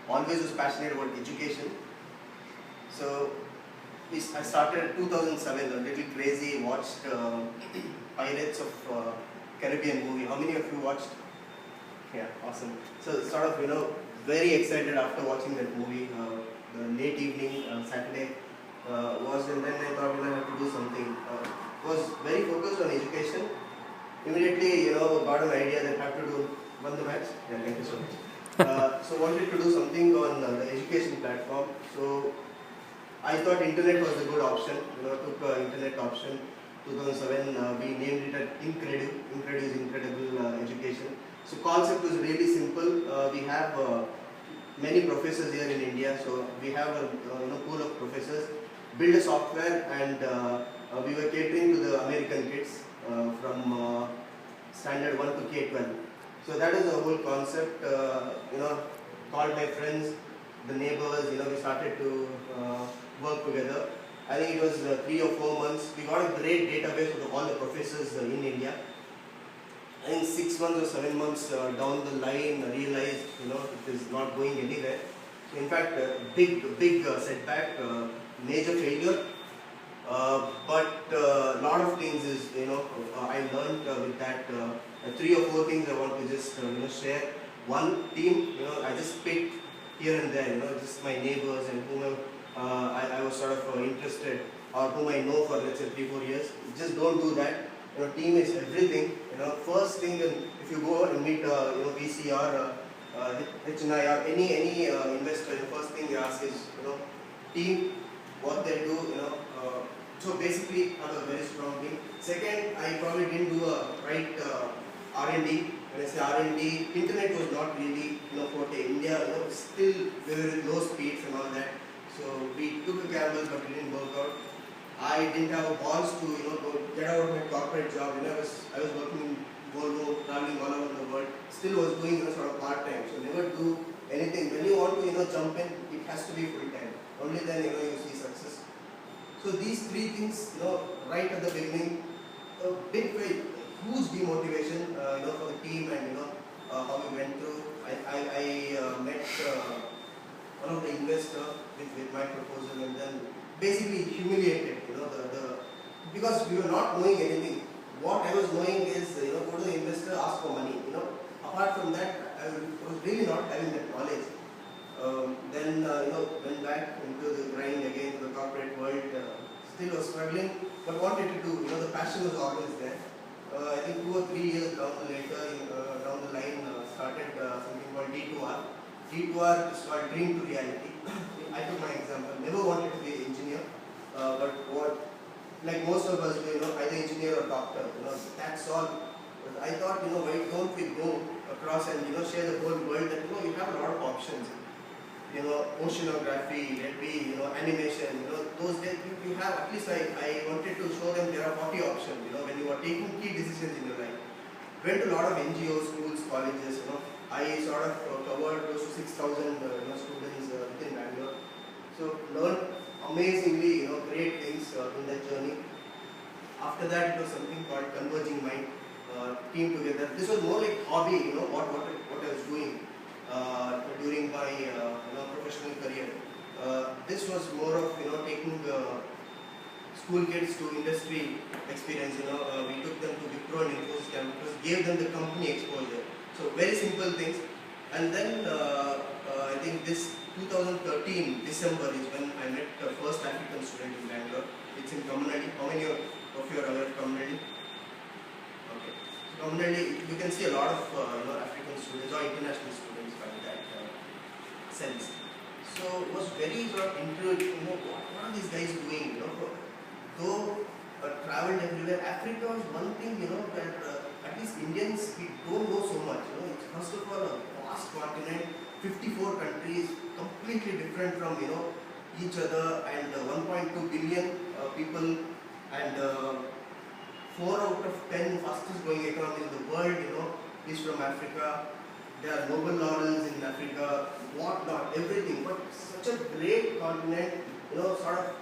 always was passionate about education. So I started 2007, a little crazy, watched Pirates of Caribbean movie. How many of you watched? Yeah, awesome. So sort of, very excited after watching that movie. The late evening, Saturday, was, and then I thought, I have to do something. Was very focused on education. Immediately, got an idea that I have to do, won the match? Yeah, thank you so much. So wanted to do something on the education platform. So I thought internet was a good option, took internet option. 2007, we named it at Incredible. Incredible is incredible education. So concept was really simple. We have many professors here in India, so we have a pool of professors, build a software, and we were catering to the American kids from standard 1 to K-12. So that is the whole concept. Called my friends, the neighbors. We started to work together. I think it was 3 or 4 months. We got a great database of all the professors in India. I think 6 months or 7 months down the line, I realized it is not going anywhere. So in fact, big setback, major failure. But a lot of things is I learned with that. 3 or 4 things I want to just share. One, team. I just picked here and there. Just my neighbors and whomever I was sort of interested, or whom I know for let's say 3-4 years. Just don't do that. Team is everything. First thing, if you go and meet VC or HNI or any investor, the first thing they ask is team, what they do. So basically, have a very strong team. Second, I probably didn't do a right R&D. When I say R&D, internet was not really forte. India, still we were in low speeds and all that. So we took a gamble, but it didn't work out. I didn't have a balls to go get out of my corporate job. I was working in Volvo, traveling all over the world. Still was doing sort of part time. So never do anything. When you want to jump in, it has to be full time. Only then you see success. So these 3 things right at the beginning, a big faith, huge demotivation for the team, and how we went through. I met one of the investors with my proposal, and then basically humiliated, because we were not knowing anything. What I was knowing is, go to the investor, ask for money. Apart from that, I was really not having that knowledge. Then went back into the grind again to the corporate world. Still was struggling, but wanted to do. The passion was always there. I think 2 or 3 years down the line, started something called D2R. D2R is called Dream to Reality. I took my example. Never wanted to be an engineer, but like most of us do, either engineer or doctor. That's all. But I thought, why don't we go across and share the whole world that you have a lot of options. Oceanography, let be animation. Those days you have, at least I wanted to show them there are 40 options. When you are taking key decisions in your life. Went to a lot of NGOs, schools, colleges. I sort of covered close to 6,000 students within Bangalore. So learned amazingly great things in that journey. After that, it was something called Converging Mind, team together. This was more like hobby, what I was doing during my professional career. This was more of taking school kids to industry experience. We took them to Wipro and Infosys campus, gave them the company exposure. So very simple things. And then I think this 2013 December is when I met the first African student in Bangalore. It's in Kamanadi. How many of you are aware of Kamanadi? Okay. Kamanadi, you can see a lot of African students or international students by that sense. So it was very sort of intriguing. What are these guys doing? Though traveled everywhere, Africa was one thing. That at least Indians, we don't know so much. It's first of all a vast continent, 54 countries, completely different from each other, and 1.2 billion people, and 4 out of 10 fastest growing economies in the world, is from Africa. There are Nobel laurels in Africa, whatnot, everything. But such a great continent, sort of.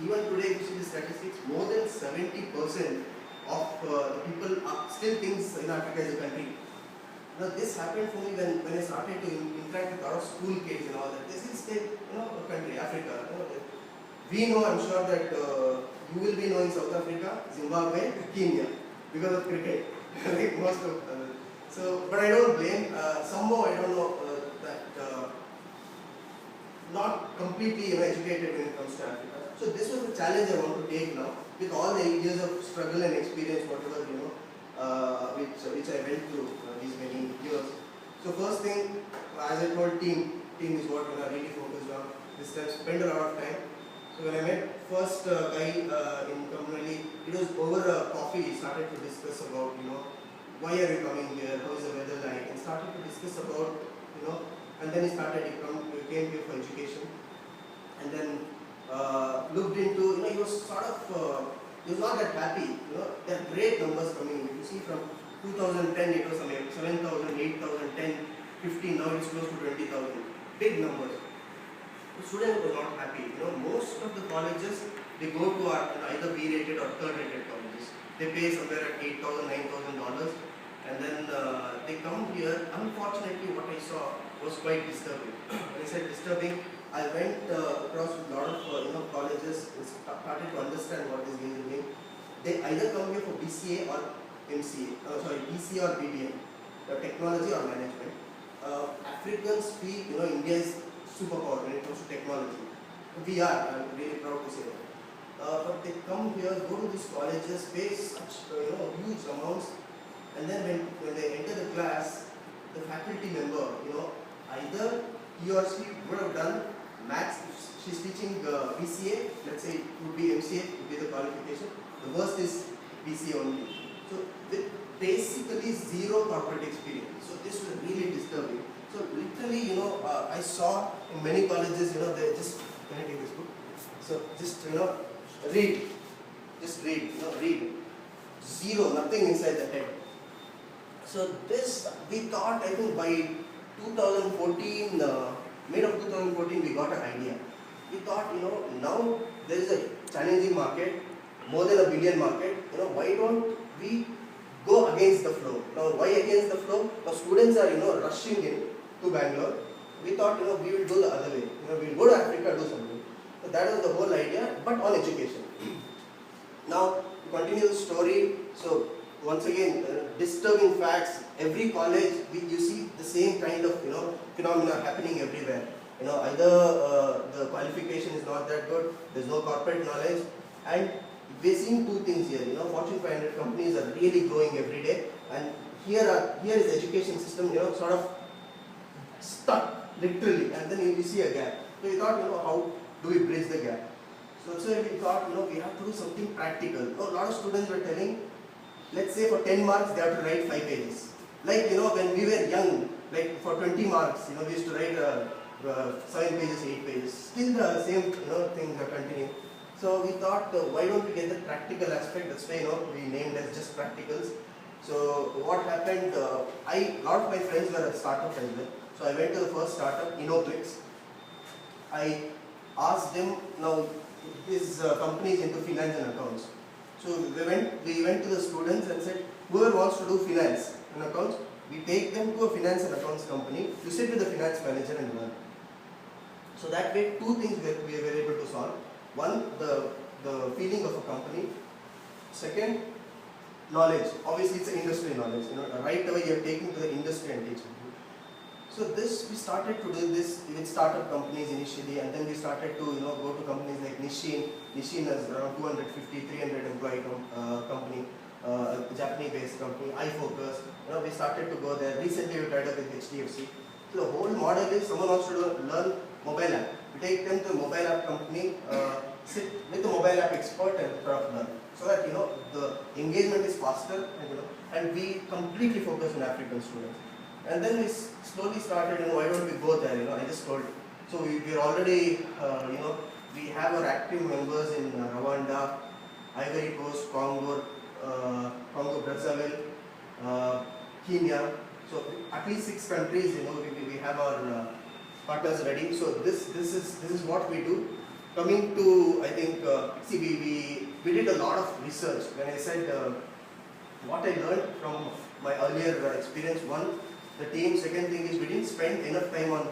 Even today, if you see the statistics, more than 70% of the people still thinks in Africa is a country. Now this happened for me when I started to interact with a lot of school kids and all that. This is the a country, Africa. We know, I'm sure that you will be knowing South Africa, Zimbabwe, Kenya because of cricket. Like most of so, but I don't blame. Somehow I don't know that not completely educated when it comes to Africa. So this was the challenge I want to take now with all the years of struggle and experience, whatever which I went through these many years. So first thing, as I told, team is what I really focused on. This time spent a lot of time. So when I met first guy in Kamranali, it was over coffee. We started to discuss about why are you coming here, how is the weather like, and started to discuss about and then he came here for education, and then looked into he was sort of he was not that happy. There are great numbers coming in. If you see from 2010 it was 7,000, 8,000, 10, 15, now it's close to 20,000. Big numbers. The student was not happy. Most of the colleges, they go to either B-rated or third-rated colleges. They pay somewhere at $8,000, $9,000, and then they come here. Unfortunately, what I saw was quite disturbing. When I said disturbing, I went across with a lot of colleges, started to understand what is going on. They either come here for BCA or MCA, BCA or BBM, technology or management. Africans feel India is superpower when it comes to technology. We are, I'm really proud to say that. But they come here, go to these colleges, pay such huge amounts, and then when they enter the class, the faculty member, either he or she would have done maths. If she's teaching BCA, let's say it would be MCA, would be the qualification. The worst is BCA only. So with basically zero corporate experience. So this was really disturbing. So literally, I saw in many colleges, they just, can I take this book? So just, read. Just read, read. Zero, nothing inside the head. So this, we thought, I think by 2014, mid of 2014, we got an idea. We thought, now there is a challenging market, more than $1 billion market, why don't we go against the flow? Now, why against the flow? Now, students are, rushing in to Bangalore. We thought, we will do the other way. We will go to Africa, do something. So that was the whole idea, but on education. Now, to continue the story, so once again, disturbing facts. Every college, you see the same kind of, phenomena happening everywhere. Either the qualification is not that good, there's no corporate knowledge, and we're seeing two things here. Fortune 500 companies are really growing every day, and here is the education system, sort of stuck literally, and then you see a gap. So we thought, how do we bridge the gap? So we thought, we have to do something practical. A lot of students were telling, let's say for 10 marks they have to write 5 pages. Like when we were young, like for 20 marks, we used to write 7 pages, 8 pages. Still the same things are continuing. So we thought, why don't we get the practical aspect? That's why we named as just practicals. So what happened? A lot of my friends were at startup as well. So I went to the first startup, InnoClicks. I asked them, now his company is into finance and accounts. So we went to the students and said, whoever wants to do finance and accounts, we take them to a finance and accounts company. You sit with the finance manager and learn. So that way, two things we were able to solve. One, the feeling of a company. Second, knowledge. Obviously, it's an industry knowledge. Right away you're taking to the industry and teaching. So we started to do this with startup companies initially, and then we started to go to companies like Nissin. Nissin is around 250, 300 employee company, a Japanese-based company. iFocus. We started to go there. Recently, we tied up with HDFC. So the whole model is someone wants to learn mobile app. We take them to a mobile app company, sit with the mobile app expert and learn. So that the engagement is faster, and we completely focus on African students. And then we slowly started, why don't we go there? I just told. So we're already, we have our active members in Rwanda, Ivory Coast, Congo, Brazzaville, Kenya. So at least 6 countries, we have our partners ready. So this is what we do. Coming to, I think, we did a lot of research. When I said what I learned from my earlier experience, one, the team. Second thing is we didn't spend enough time on